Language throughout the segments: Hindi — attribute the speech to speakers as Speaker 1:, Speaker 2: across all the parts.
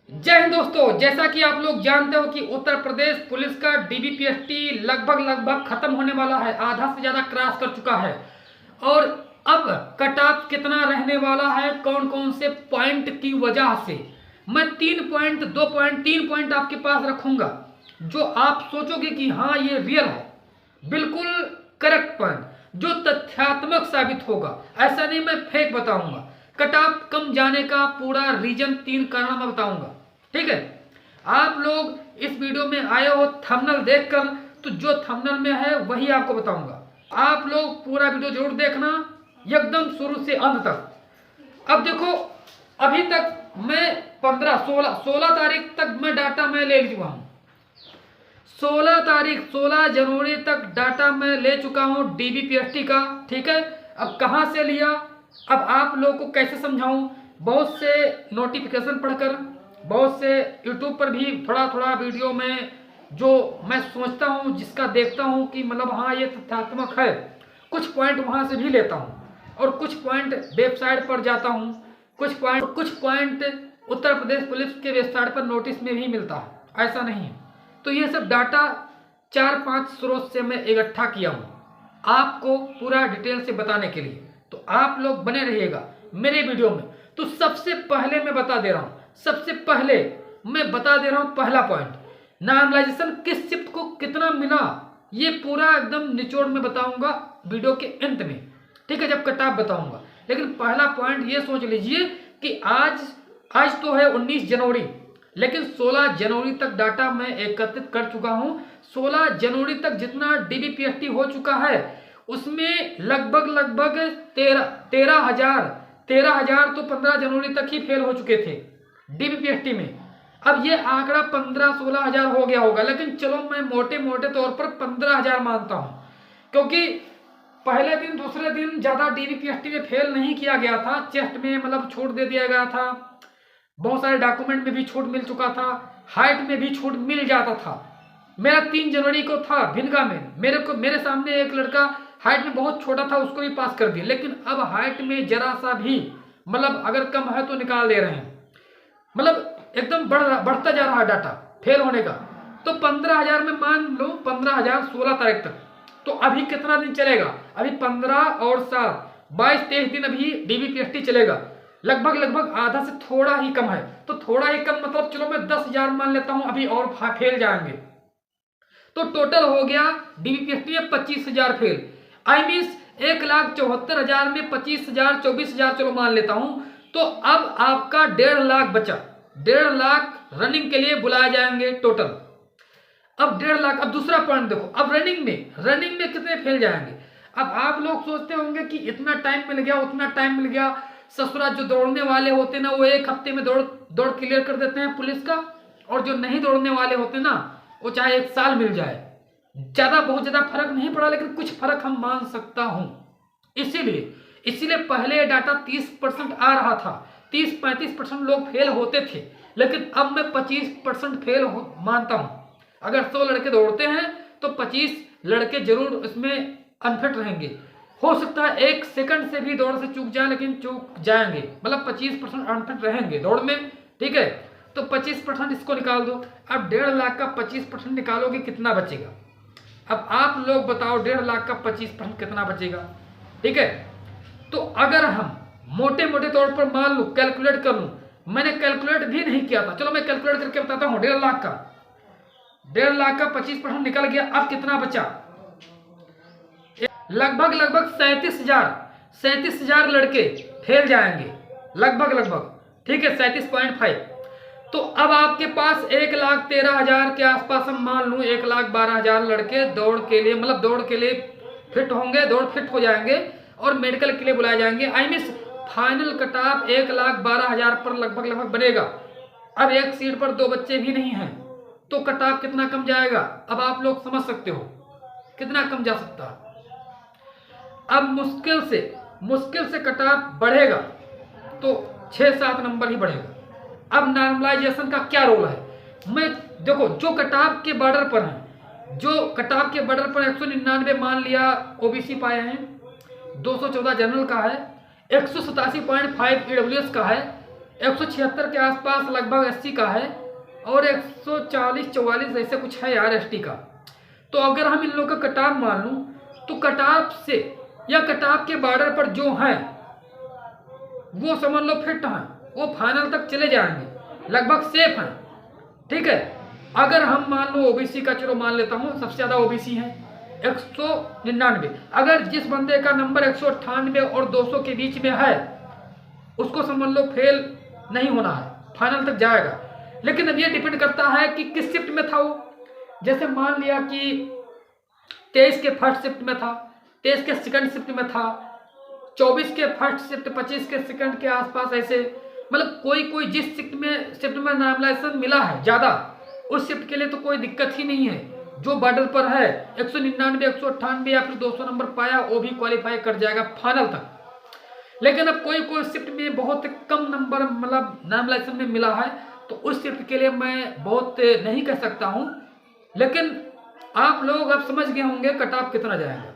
Speaker 1: जय हिंद दोस्तों। जैसा कि आप लोग जानते हो कि उत्तर प्रदेश पुलिस का डीबीपीएसटी लगभग खत्म होने वाला है, आधा से ज्यादा क्रॉस कर चुका है। और अब कट ऑफ कितना रहने वाला है, कौन कौन से पॉइंट की वजह से, मैं 3 पॉइंट 2 पॉइंट 3 पॉइंट आपके पास रखूंगा जो आप सोचोगे कि हाँ ये रियल है, बिल्कुल करेक्ट पॉइंट, जो तथ्यात्मक साबित होगा। ऐसा नहीं मैं फेक बताऊंगा। कट ऑफ कम जाने का पूरा रीजन, 3 कारण मैं बताऊंगा। ठीक है, आप लोग इस वीडियो में आए हो थंबनेल देखकर, तो जो थंबनेल में है वही आपको बताऊंगा। आप लोग पूरा वीडियो जरूर देखना एकदम शुरू से अंत तक। अब देखो, अभी तक मैं 16 तारीख तक मैं डाटा मैं ले चुका हूं। 16 जनवरी तक डाटा मैं ले चुका हूं डीबीपीएसटी का। ठीक है, अब कहां से लिया, अब आप लोग को कैसे समझाऊं। बहुत से नोटिफिकेशन पढ़कर, बहुत से यूट्यूब पर भी थोड़ा थोड़ा वीडियो में जो मैं सोचता हूं, जिसका देखता हूं कि मतलब हाँ ये तथ्यात्मक है, कुछ पॉइंट वहां से भी लेता हूं और कुछ पॉइंट वेबसाइट पर जाता हूं, कुछ पॉइंट उत्तर प्रदेश पुलिस के वेबसाइट पर नोटिस में भी मिलता है, ऐसा नहीं है। तो ये सब डाटा 4-5 स्रोत से मैं इकट्ठा किया हूं आपको पूरा डिटेल से बताने के लिए। तो आप लोग बने रहिएगा मेरे वीडियो में। तो सबसे पहले मैं बता दे रहा हूं, सबसे पहले मैं बता दे रहा हूं पहला पॉइंट, नॉर्मलाइजेशन किस शिफ्ट को कितना मिला, ये पूरा एकदम निचोड़ में बताऊंगा वीडियो के अंत में। ठीक है, जब कट ऑफ बताऊंगा। लेकिन पहला पॉइंट ये सोच लीजिए कि आज तो है 19 जनवरी, लेकिन 16 जनवरी तक डाटा मैं एकत्रित कर चुका हूं। 16 जनवरी तक जितना डीबीपीएसटी हो चुका है उसमें लगभग 13,000 तो 15 जनवरी तक ही फेल हो चुके थे डीबीपीएसटी में। अब ये आंकड़ा 15-16 हजार हो गया होगा, लेकिन चलो मैं मोटे मोटे तौर पर 15,000 मानता हूं, क्योंकि पहले दिन दूसरे दिन ज्यादा डीबीपीएसटी में फेल नहीं किया गया था। चेस्ट में मतलब छूट दे दिया गया था, बहुत सारे डॉक्यूमेंट में भी छूट मिल चुका था, हाइट में भी छूट मिल जाता था। मेरा 3 जनवरी को था भिनगा में, मेरे सामने एक लड़का हाइट में बहुत छोटा था, उसको भी पास कर दिया। लेकिन अब हाइट में जरा सा भी मतलब अगर कम है तो निकाल दे रहे हैं, मतलब एकदम बढ़ता जा रहा है डाटा फेल होने का। तो 15,000 में मान लो 15,000 16 तारीख तक। तो अभी कितना दिन चलेगा, अभी 15 और 7 22-23 दिन अभी डीबीपीएसटी चलेगा। लगभग आधा से थोड़ा ही कम है, तो थोड़ा ही कम मतलब चलो मैं 10,000 मान लेता हूं, अभी और फेल जाएंगे। तो टोटल हो गया डीबीपीएसटी में 25,000 फेल। आई मीन्स 1,74,000 में 25,000 24,000 चलो मान लेता हूं। तो अब आपका 1.5 लाख बचा, 1.5 लाख रनिंग के लिए बुलाए जाएंगे टोटल। अब 1.5 लाख। अब दूसरा पॉइंट देखो, अब रनिंग में कितने फेल जाएंगे। अब आप लोग सोचते होंगे कि इतना टाइम मिल गया, उतना टाइम मिल गया। ससुरा जो दौड़ने वाले होते ना वो 1 हफ्ते में दौड़ क्लियर कर देते हैं पुलिस का, और जो नहीं दौड़ने वाले होते ना वो चाहे 1 साल मिल जाए। बहुत ज्यादा फर्क नहीं पड़ा, लेकिन कुछ फर्क हम मान सकता हूं। इसीलिए पहले डाटा 30% आ रहा था, 30-35% लोग फेल होते थे, लेकिन अब मैं 25% फेल मानता हूं। अगर 100 लड़के दौड़ते हैं तो 25 लड़के जरूर इसमें अनफिट रहेंगे। हो सकता है 1 सेकंड से भी दौड़ से चूक जाए, लेकिन चूक जाएंगे, मतलब 25% अनफिट रहेंगे दौड़ में। ठीक है, तो 25% इसको निकाल दो। अब 1.5 लाख का 25% निकालोगे कितना बचेगा। अब आप लोग बताओ 1.5 लाख का 25% कितना बचेगा। ठीक है, तो अगर हम मोटे मोटे तौर पर मान लो, कैलकुलेट कर लूं, मैंने कैलकुलेट भी नहीं किया था, चलो मैं कैलकुलेट करके बताता हूं। 1.5 लाख का 25% निकल गया। अब कितना बचा, लगभग 37,000 लड़के फेल जाएंगे लगभग। ठीक है, 37.5। तो अब आपके पास 1,13,000 के आसपास हम मान लूं, 1,12,000 लड़के दौड़ के लिए मतलब दौड़ के लिए फिट होंगे, दौड़ फिट हो जाएंगे और मेडिकल के लिए बुलाए जाएंगे। I mean final cut off 1,12,000 पर लगभग बनेगा। अब एक सीट पर 2 बच्चे भी नहीं हैं, तो कट ऑफ कितना कम जाएगा। अब आप लोग समझ सकते हो कितना कम जा सकता है। अब मुश्किल से कट ऑफ बढ़ेगा तो 6-7 नंबर ही बढ़ेगा। अब नॉर्मलाइजेशन का क्या रोल है, मैं देखो जो कट ऑफ के बॉर्डर पर हैं, जो कट ऑफ के बॉर्डर पर 199 मान लिया ओबीसी पाए हैं, 214 जनरल का है, 187.5 ईडब्ल्यूएस का है, 176 के आसपास लगभग एससी का है और 140-44 ऐसे कुछ है यार एसटी का। तो अगर हम इन लोगों का कट ऑफ मान लूँ तो कट ऑफ से या कट ऑफ के बॉर्डर पर जो है वो समझ लो फिट हैं, वो फाइनल तक चले जाएंगे, लगभग सेफ हैं। ठीक है, अगर हम मान लो ओबीसी का, चलो मान लेता हूँ सबसे ज़्यादा ओबीसी है 199, अगर जिस बंदे का नंबर 198 और 200 के बीच में है उसको समझ लो फेल नहीं होना है, फाइनल तक जाएगा। लेकिन अब ये डिपेंड करता है कि किस शिफ्ट में था वो। जैसे मान लिया कि 23 के फर्स्ट शिफ्ट में था, 23 के सेकंड शिफ्ट में था, 24 के फर्स्ट शिफ्ट, 25 के सेकंड के आसपास, ऐसे मतलब कोई जिस शिफ्ट में नॉमिनेशन मिला है ज़्यादा, उस शिफ्ट के लिए तो कोई दिक्कत ही नहीं है। जो बॉर्डर पर है 199, 198 या फिर 200 नंबर पाया वो भी क्वालिफाई कर जाएगा फाइनल तक। लेकिन अब कोई शिफ्ट में बहुत कम नंबर मतलब नॉमिनेशन में मिला है तो उस शिफ्ट के लिए मैं बहुत नहीं कह सकता हूँ। लेकिन आप लोग अब समझ गए होंगे कट ऑफ कितना जाएगा।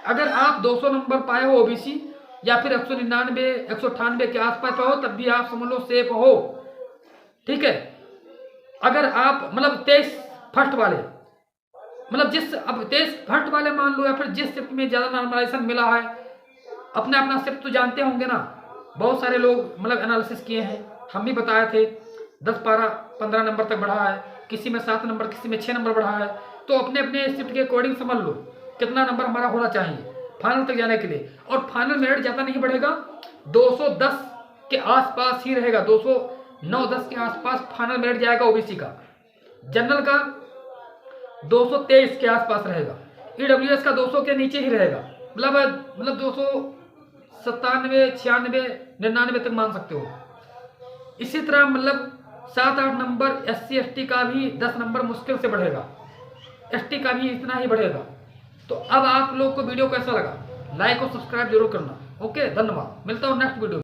Speaker 1: अगर आप 200 नंबर पाए हो ओबीसी या फिर 199, 198 के आसपास पे हो तब भी आप समझ लो सेफ हो। ठीक है, अगर आप मतलब 23 फर्स्ट वाले मतलब अब 23 फर्स्ट वाले मान लो या फिर जिस शिफ्ट में ज़्यादा नॉर्मलाइजेशन मिला है, अपना अपना शिफ्ट तो जानते होंगे ना, बहुत सारे लोग मतलब एनालिसिस किए हैं, हम भी बताए थे 10, 12, 15 नंबर तक बढ़ा है, किसी में 7 नंबर, किसी में 6 नंबर बढ़ा है। तो अपने अपने शिफ्ट के अकॉर्डिंग समझ लो कितना नंबर हमारा होना चाहिए फाइनल तक जाने के लिए। और फाइनल मेरिट ज़्यादा नहीं बढ़ेगा, 210 के आसपास ही रहेगा, 209-10 के आसपास फाइनल मेरिट जाएगा ओबीसी का। जनरल का 223 के आसपास रहेगा, ईडब्ल्यूएस का 200 के नीचे ही रहेगा, मतलब 297, 96, 99 तक मान सकते हो। इसी तरह मतलब 7-8 नंबर SC ST का भी 10 नंबर मुश्किल से बढ़ेगा, ST का भी इतना ही बढ़ेगा। तो अब आप लोग को वीडियो कैसा लगा, लाइक और सब्सक्राइब जरूर करना। ओके, धन्यवाद, मिलता हूँ नेक्स्ट वीडियो में।